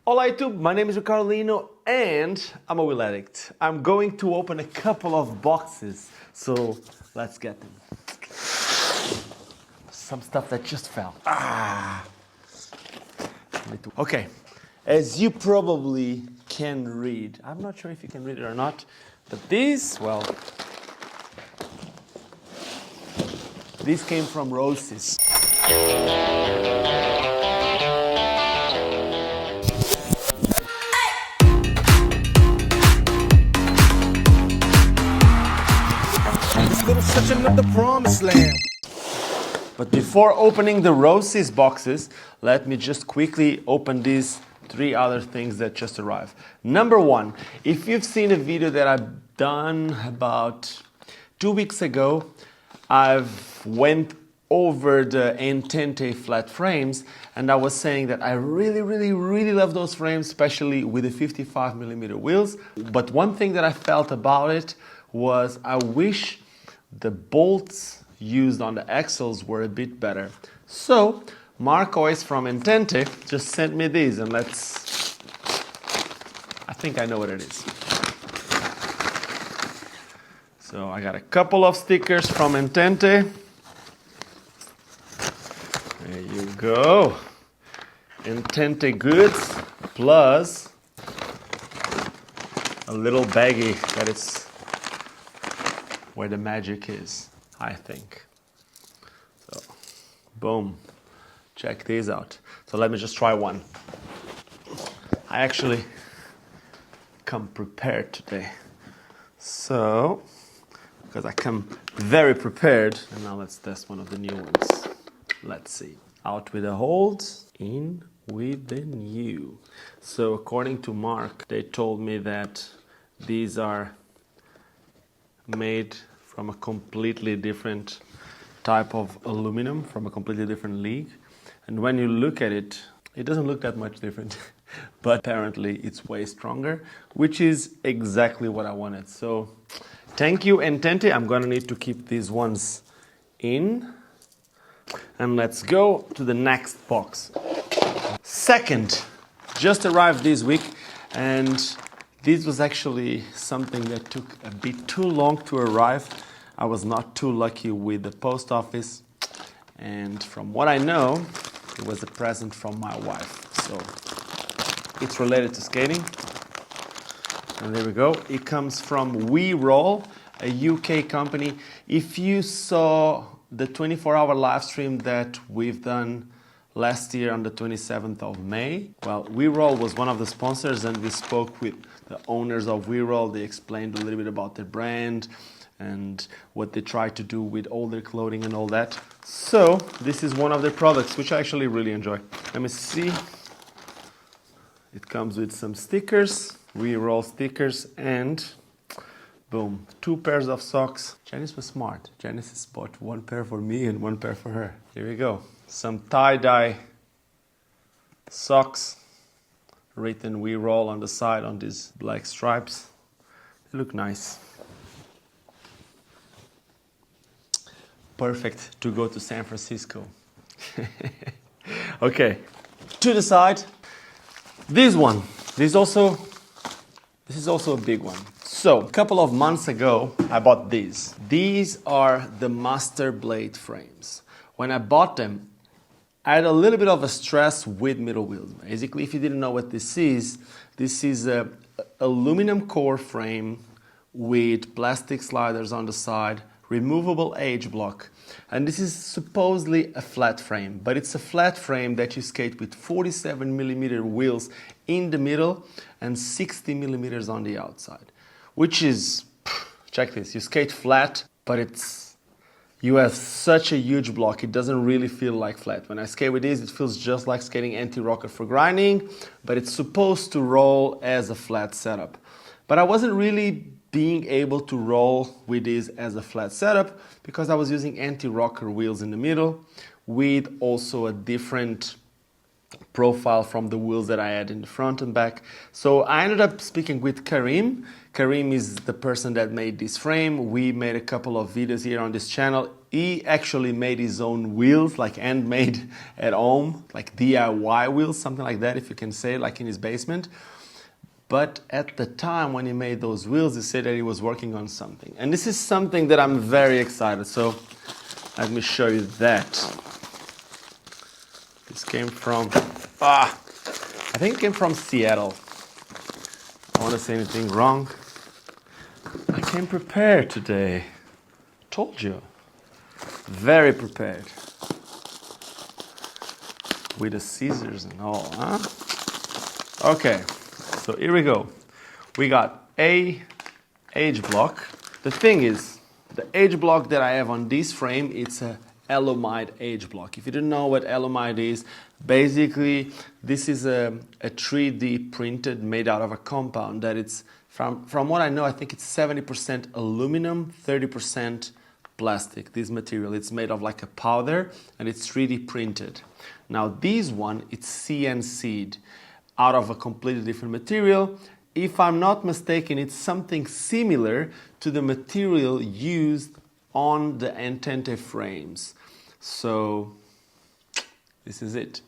Hola YouTube, my name is Ricardo and I'm a wheel addict. I'm going to open a couple of boxes, so let's get them. Some stuff that just fell. Okay, as you probably can read, I'm not sure if you can read it or not, but these came from Roces. Such another promised land. But before opening the Roces boxes, let me just quickly open these three other things that just arrived. Number one, if you've seen a video that I've done about 2 weeks ago, I've went over the M12 flat frames, and I was saying that I really love those frames, especially with the 55mm wheels. But one thing that I felt about it was I wish the bolts used on the axles were a bit better. So Marcois from M12 just sent me these, and I think I know what it is. So I got a couple of stickers from M12. There you go. M12 goods plus a little baggie that is where the magic is, I think. So, boom. Check these out. So let me just try one. I actually come prepared today. So, because I come very prepared. And now let's test one of the new ones. Let's see. Out with the old, in with the new. So according to Mark, they told me that these are made from a completely different type of aluminum, from a completely different league. And when you look at it, it doesn't look that much different, but apparently it's way stronger, which is exactly what I wanted. So thank you, M12. I'm gonna need to keep these ones in. And let's go to the next box. Second, just arrived this week, and this was actually something that took a bit too long to arrive. I was not too lucky with the post office, and from what I know, it was a present from my wife. So it's related to skating. And there we go. It comes from We Roll, a UK company. If you saw the 24-hour live stream that we've done last year on the 27th of May, well, We Roll was one of the sponsors, and we spoke with the owners of We Roll. They explained a little bit about their brand and what they try to do with all their clothing and all that. So this is one of their products, which I actually really enjoy. Let me see. It comes with some stickers, We Roll stickers, and boom, 2 pairs of socks. Janice was smart. Janice bought 1 pair for me and 1 pair for her. Here we go. Some tie-dye socks, written We Roll on the side on these black stripes. They look nice. Perfect to go to San Francisco. Okay, to the side. This one. This is also a big one. So, a couple of months ago, I bought these. These are the Master Blade frames. When I bought them, I had a little bit of a stress with middle wheels. Basically, if you didn't know what this is a aluminum core frame with plastic sliders on the side, removable edge block. And this is supposedly a flat frame, but it's a flat frame that you skate with 47mm wheels in the middle and 60mm on the outside. Which is, check this, you skate flat, but you have such a huge block, it doesn't really feel like flat. When I skate with this, it feels just like skating anti-rocker for grinding, but it's supposed to roll as a flat setup. But I wasn't really being able to roll with this as a flat setup because I was using anti-rocker wheels in the middle with also a different profile from the wheels that I had in the front and back. So I ended up speaking with Karim. Karim is the person that made this frame. We made a couple of videos here on this channel. He actually made his own wheels, like handmade at home, like DIY wheels, something like that, if you can say, like in his basement. But at the time when he made those wheels, he said that he was working on something. And this is something that I'm very excited. So let me show you that. This came from, I think it came from Seattle. I don't want to say anything wrong. I came prepared today. Told you. Very prepared. With the scissors and all, huh? Okay. So here we go. We got a H block. The thing is, the H block that I have on this frame, it's a alumide H block. If you don't know what alumide is, basically this is a 3D printed, made out of a compound that it's, from what I know, I think it's 70% aluminum, 30% plastic. This material, it's made of like a powder and it's 3D printed. Now this one, it's CNC'd. Out of a completely different material. If I'm not mistaken, it's something similar to the material used on the M12 frames. So this is it.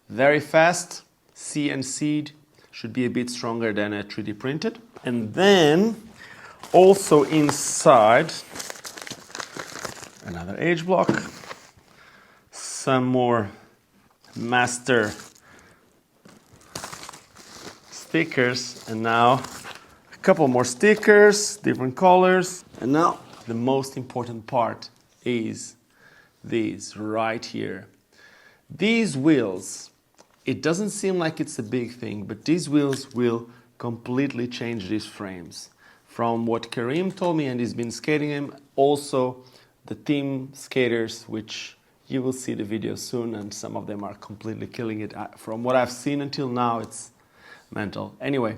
Very fast, CNC'd, should be a bit stronger than a 3D printed. And then also inside, another H block, some more master stickers, and now a couple more stickers, different colors. And now the most important part is these right here. These wheels, it doesn't seem like it's a big thing, but these wheels will completely change these frames. From what Karim told me, and he's been skating them, also the team skaters, which you will see the video soon, and some of them are completely killing it. From what I've seen until now, it's mental. Anyway,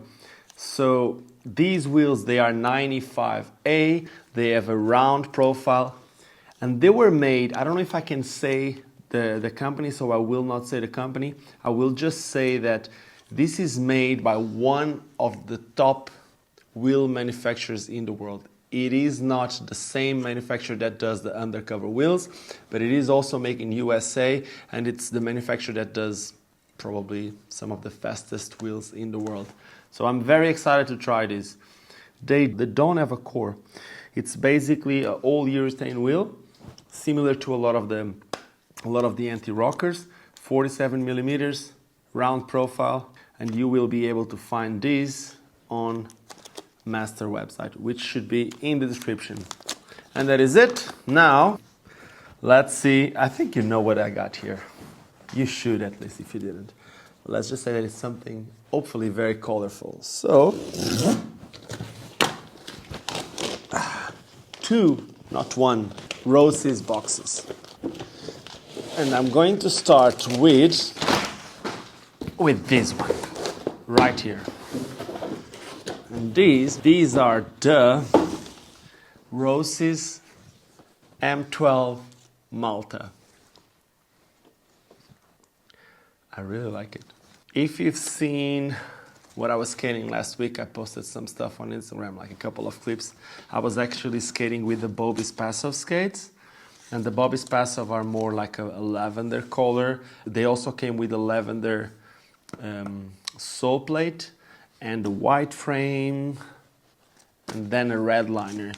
so these wheels, they are 95A. They have a round profile, and they were made, I don't know if I can say the company, so I will not say the company. I will just say that this is made by one of the top wheel manufacturers in the world. It is not the same manufacturer that does the undercover wheels, but it is also made in USA, and it's the manufacturer that does probably some of the fastest wheels in the world. So I'm very excited to try this. They don't have a core. It's basically an all urethane wheel, similar to a lot of the anti-rockers, 47 millimeters, round profile, and you will be able to find these on Master website, which should be in the description. And that is it. Now, let's see. I think you know what I got here. You should, at least, if you didn't. But let's just say that it's something hopefully very colorful. So, two, not one, Roces boxes. And I'm going to start with this one, right here. And these are the Roces M12 Malta. I really like it. If you've seen what I was skating last week, I posted some stuff on Instagram, like a couple of clips. I was actually skating with the Bobby's Passive skates. And the Bobby's Passive are more like a lavender color. They also came with a lavender sole plate and a white frame and then a red liner.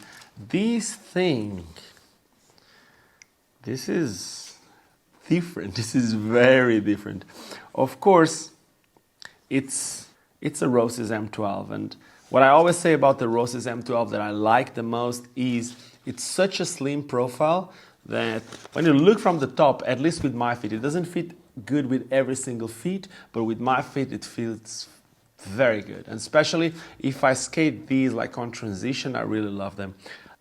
This is different. This is very different. Of course, it's a Roces M12, and what I always say about the Roces M12 that I like the most is it's such a slim profile that when you look from the top, at least with my feet, it doesn't fit good with every single feet, but with my feet it feels very good. And especially if I skate these like on transition, I really love them.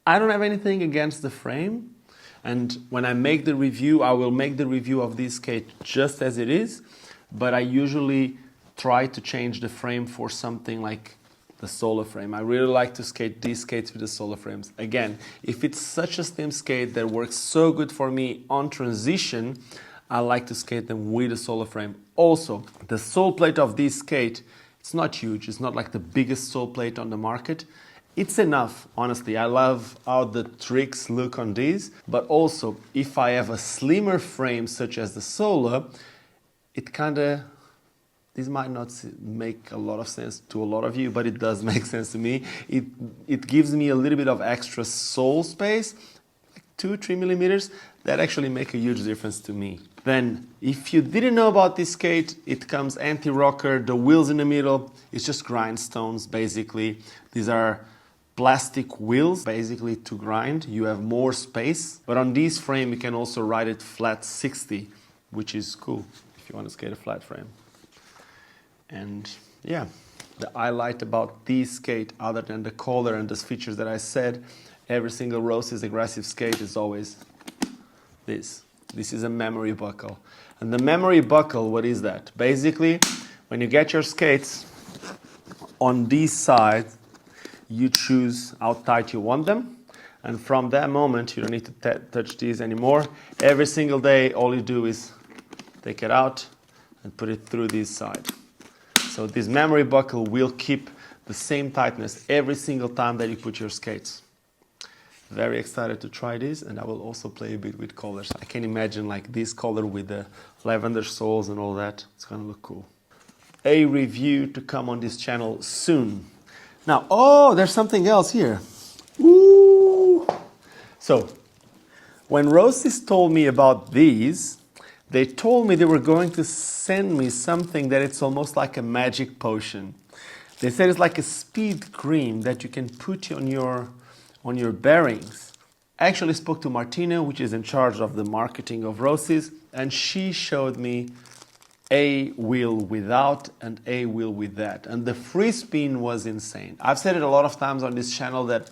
I don't have anything against the frame. And when I make the review, I will make the review of this skate just as it is, but I usually try to change the frame for something like the solar frame. I really like to skate these skates with the solar frames. Again, if it's such a slim skate that works so good for me on transition, I like to skate them with a solar frame. Also, the sole plate of this skate, it's not huge. It's not like the biggest sole plate on the market. It's enough, honestly. I love how the tricks look on these, but also if I have a slimmer frame such as the Solar, it kind of, this might not make a lot of sense to a lot of you, but it does make sense to me. It gives me a little bit of extra sole space, like 2-3 millimeters, that actually make a huge difference to me. Then, if you didn't know about this skate, it comes anti-rocker, the wheels in the middle, it's just grindstones basically. These are plastic wheels basically to grind. You have more space, but on this frame you can also ride it flat 60, which is cool if you want to skate a flat frame. And yeah, the highlight about this skate, other than the color and the features that I said, every single Roces aggressive skate is always this. This is a memory buckle. And the memory buckle, what is that? Basically, when you get your skates, on this side, you choose how tight you want them. And from that moment, you don't need to touch these anymore. Every single day, all you do is take it out and put it through this side. So this memory buckle will keep the same tightness every single time that you put your skates. Very excited to try this, and I will also play a bit with colors. I can imagine like this color with the lavender soles and all that. It's gonna look cool. A review to come on this channel soon. Now, oh, there's something else here. Ooh. So, when Roces told me about these, they told me they were going to send me something that it's almost like a magic potion. They said it's like a speed cream that you can put on your bearings. I actually spoke to Martina, which is in charge of the marketing of Roces, and she showed me a wheel without and a wheel with that. And the free spin was insane. I've said it a lot of times on this channel that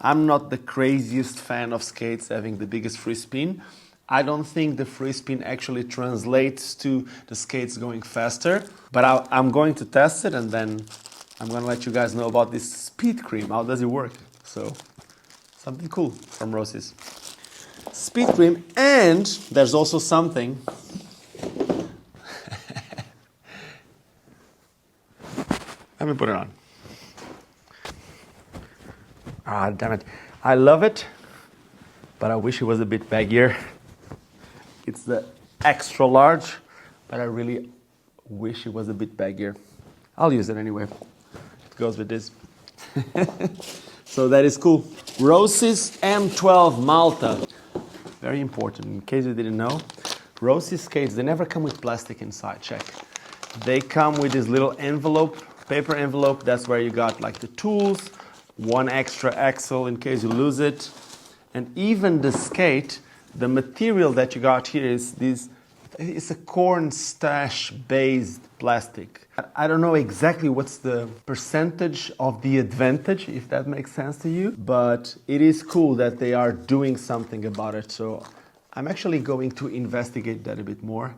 I'm not the craziest fan of skates having the biggest free spin. I don't think the free spin actually translates to the skates going faster, but I'm going to test it and then I'm going to let you guys know about this speed cream. How does it work? So, something cool from Roces. Speed cream, and there's also something. Let me put it on. Ah, damn it. I love it, but I wish it was a bit baggier. It's the extra large, but I really wish it was a bit baggier. I'll use it anyway. It goes with this. So that is cool. Roces M12 Malta. Very important, in case you didn't know. Roces skates, they never come with plastic inside, check. They come with this little envelope, paper envelope. That's where you got like the tools, one extra axle in case you lose it. And even the skate, the material that you got here is this, it's a corn stash based plastic. I don't know exactly what's the percentage of the advantage, if that makes sense to you, but it is cool that they are doing something about it. So I'm actually going to investigate that a bit more.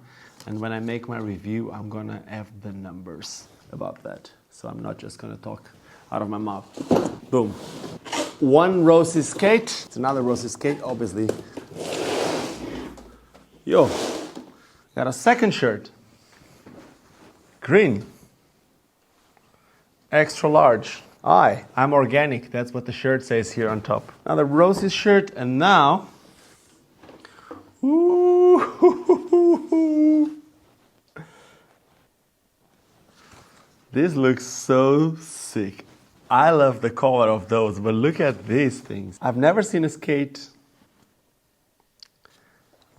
And when I make my review, I'm gonna have the numbers about that. So I'm not just gonna talk out of my mouth. Boom. One Roces skate, it's another Roces skate, obviously. Yo, got a second shirt. Green. Extra large. I'm organic. That's what the shirt says here on top. Another Roces shirt, and now, ooh, this looks so sick. I love the color of those, but look at these things. I've never seen a skate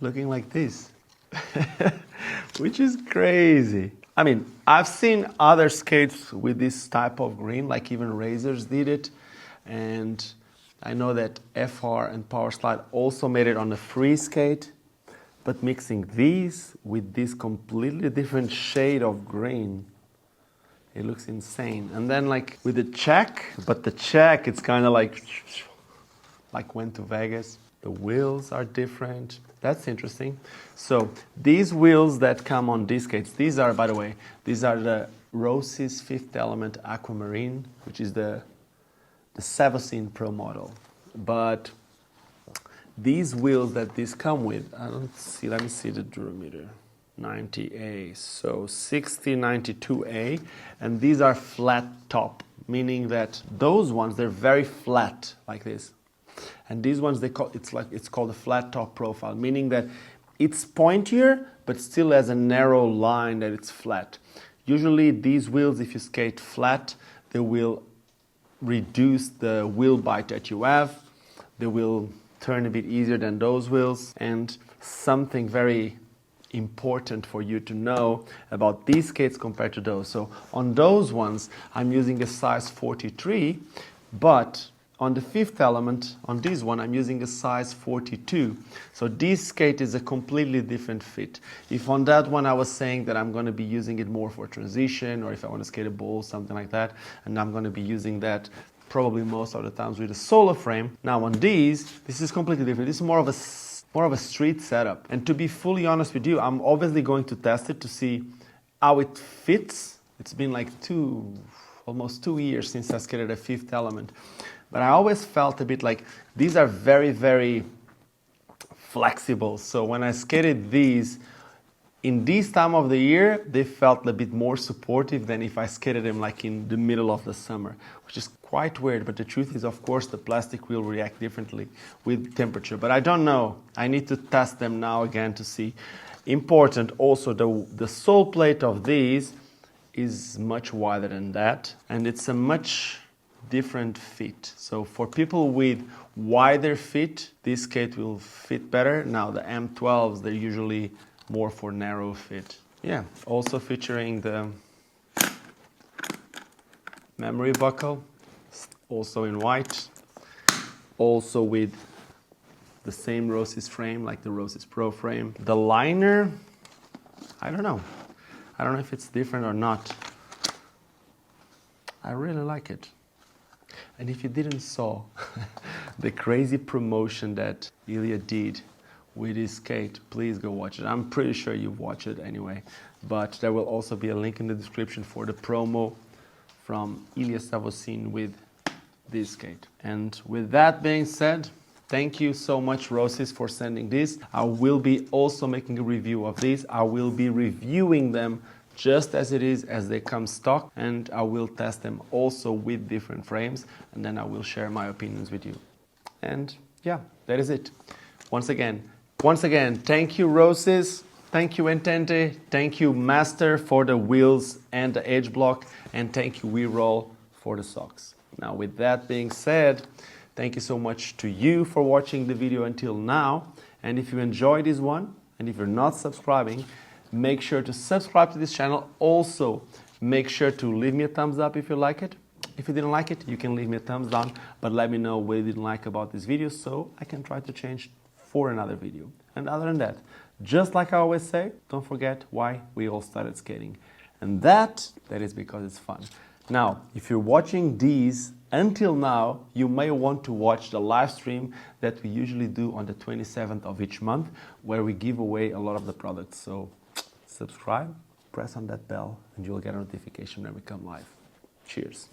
looking like this, which is crazy. I mean, I've seen other skates with this type of green, like even Razors did it. And I know that FR and Power Slide also made it on the free skate. But mixing these with this completely different shade of green, it looks insane. And then like with the check, but the check, it's kind of like went to Vegas. The wheels are different. That's interesting. So these wheels that come on these skates, these are, by the way, these are the Roces Fifth Element Aquamarine, which is the Savocene Pro model. But these wheels that these come with, I don't see, let me see the durometer. 90A, so 6092A, and these are flat top, meaning that those ones, they're very flat like this. And these ones, it's called a flat top profile, meaning that it's pointier, but still has a narrow line that it's flat. Usually these wheels, if you skate flat, they will reduce the wheel bite that you have. They will turn a bit easier than those wheels. And something very important for you to know about these skates compared to those. So on those ones, I'm using a size 43, but on the fifth element, on this one, I'm using a size 42. So this skate is a completely different fit. If on that one I was saying that I'm going to be using it more for transition, or if I want to skate a bowl, something like that, and I'm going to be using that probably most of the times with a solo frame. Now on these, this is completely different. This is more of a street setup. And to be fully honest with you, I'm obviously going to test it to see how it fits. It's been like almost 2 years since I skated a fifth element. But I always felt a bit like these are very, very flexible. So when I skated these, in this time of the year, they felt a bit more supportive than if I skated them like in the middle of the summer, which is quite weird. But the truth is, of course, the plastic will react differently with temperature. But I don't know. I need to test them now again to see. Important also, the sole plate of these is much wider than that. And it's a much different fit. So for people with wider fit, this skate will fit better. Now the M12s, they're usually more for narrow fit. Yeah, also featuring the memory buckle, also in white, also with the same Roces frame, like the Roces Pro frame. The liner, I don't know. I don't know if it's different or not. I really like it. And if you didn't saw the crazy promotion that Ilya did with his skate, please go watch it. I'm pretty sure you've watched it anyway. But there will also be a link in the description for the promo from Ilya Savosin with this skate. And with that being said, thank you so much, Roces, for sending this. I will be also making a review of these. I will be reviewing them just as it is, as they come stock, and I will test them also with different frames, and then I will share my opinions with you. And yeah, that is it. Once again, thank you, Roces. Thank you, Entente. Thank you, Master, for the wheels and the edge block, and thank you, WeRoll, for the socks. Now, with that being said, thank you so much to you for watching the video until now. And if you enjoyed this one, and if you're not subscribing, make sure to subscribe to this channel. Also, make sure to leave me a thumbs up if you like it. If you didn't like it, you can leave me a thumbs down, but let me know what you didn't like about this video so I can try to change for another video. And other than that, just like I always say, don't forget why we all started skating. And that is because it's fun. Now, if you're watching these until now, you may want to watch the live stream that we usually do on the 27th of each month, where we give away a lot of the products. So subscribe, press on that bell, and you'll get a notification when we come live. Cheers.